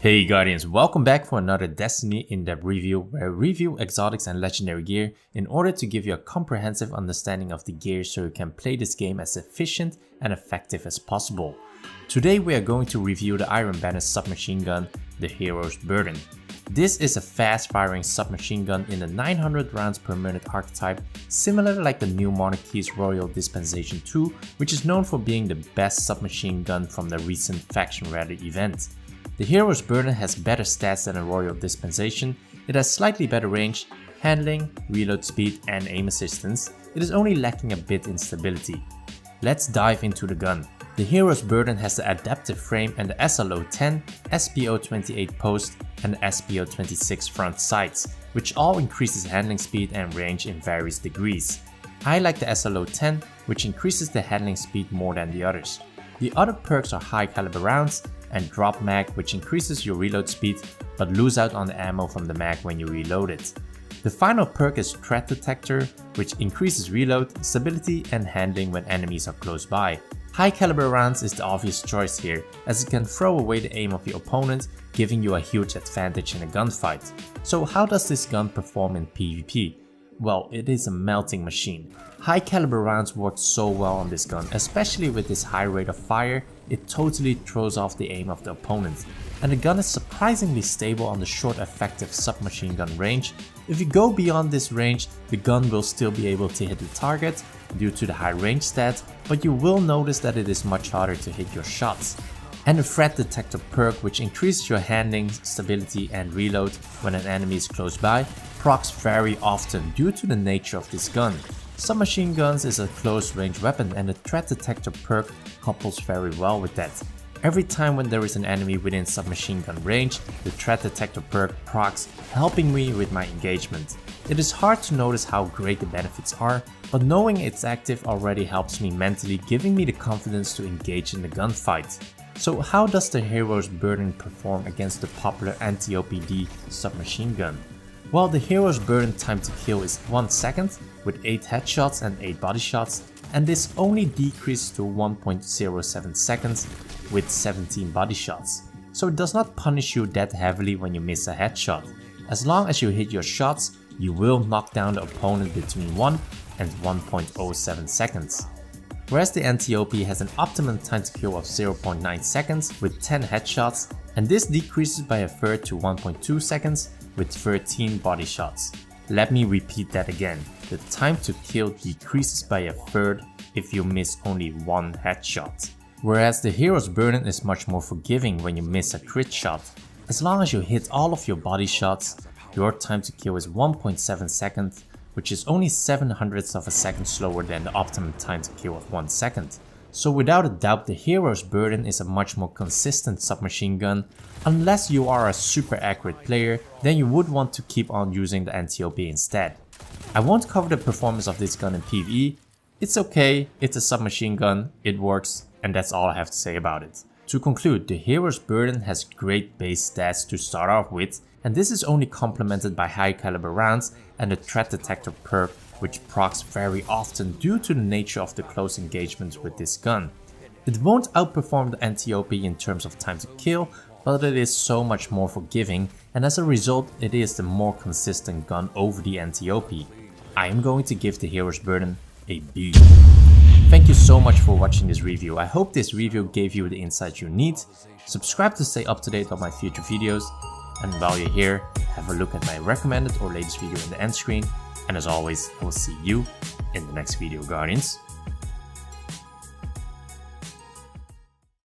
Hey Guardians, welcome back for another Destiny in-depth review where I review exotics and legendary gear in order to give you a comprehensive understanding of the gear so you can play this game as efficient and effective as possible. Today we are going to review the Iron Banner submachine gun, the Hero's Burden. This is a fast-firing submachine gun in the 900 rounds per minute archetype, similar like the New Monarchy's Royal Dispensation 2, which is known for being the best submachine gun from the recent faction rally event. The Hero's Burden has better stats than a Royal Dispensation. It has slightly better range, handling, reload speed and aim assistance. It is only lacking a bit in stability. Let's dive into the gun. The Hero's Burden has the adaptive frame and the SLO-10, SPO-28 post and the SPO-26 front sights, which all increases handling speed and range in various degrees. I like the SLO-10, which increases the handling speed more than the others. The other perks are high caliber rounds and drop mag, which increases your reload speed but lose out on the ammo from the mag when you reload it. The final perk is Threat Detector, which increases reload, stability and handling when enemies are close by. High caliber rounds is the obvious choice here, as it can throw away the aim of your opponent, giving you a huge advantage in a gunfight. So how does this gun perform in PvP? Well, it is a melting machine. High caliber rounds work so well on this gun, especially with this high rate of fire. It totally throws off the aim of the opponent. And the gun is surprisingly stable on the short effective submachine gun range. If you go beyond this range, the gun will still be able to hit the target due to the high range stat, but you will notice that it is much harder to hit your shots. And the Threat Detector perk, which increases your handling, stability and reload when an enemy is close by, procs very often due to the nature of this gun. Submachine guns is a close range weapon and the Threat Detector perk couples very well with that. Every time when there is an enemy within submachine gun range, the Threat Detector perk procs, helping me with my engagement. It is hard to notice how great the benefits are, but knowing it's active already helps me mentally, giving me the confidence to engage in the gunfight. So how does the Hero's Burden perform against the popular Antiope-D submachine gun? Well, the Hero's Burden time to kill is 1 second with 8 headshots and 8 body shots, and this only decreases to 1.07 seconds with 17 body shots. So it does not punish you that heavily when you miss a headshot. As long as you hit your shots, you will knock down the opponent between 1 and 1.07 seconds. Whereas the Antiope has an optimum time to kill of 0.9 seconds with 10 headshots, and this decreases by a third to 1.2 seconds with 13 body shots. Let me repeat that again. The time to kill decreases by a third if you miss only one headshot. Whereas the Hero's Burden is much more forgiving when you miss a crit shot. As long as you hit all of your body shots, your time to kill is 1.7 seconds, which is only 7/100ths of a second slower than the optimum time to kill of 1 second. So without a doubt, the Hero's Burden is a much more consistent submachine gun. Unless you are a super accurate player, then you would want to keep on using the Antiope instead. I won't cover the performance of this gun in PvE. It's okay, it's a submachine gun, it works, and that's all I have to say about it. To conclude, the Hero's Burden has great base stats to start off with, and this is only complemented by high caliber rounds and the Threat Detector perk, which procs very often due to the nature of the close engagements with this gun. It won't outperform the Antiope in terms of time to kill, but it is so much more forgiving, and as a result it is the more consistent gun over the Antiope. I am going to give the Hero's Burden a B. Thank you so much for watching this review. I hope this review gave you the insights you need. Subscribe to stay up to date on my future videos, and while you're here, have a look at my recommended or latest video in the end screen. And as always, I will see you in the next video, Guardians.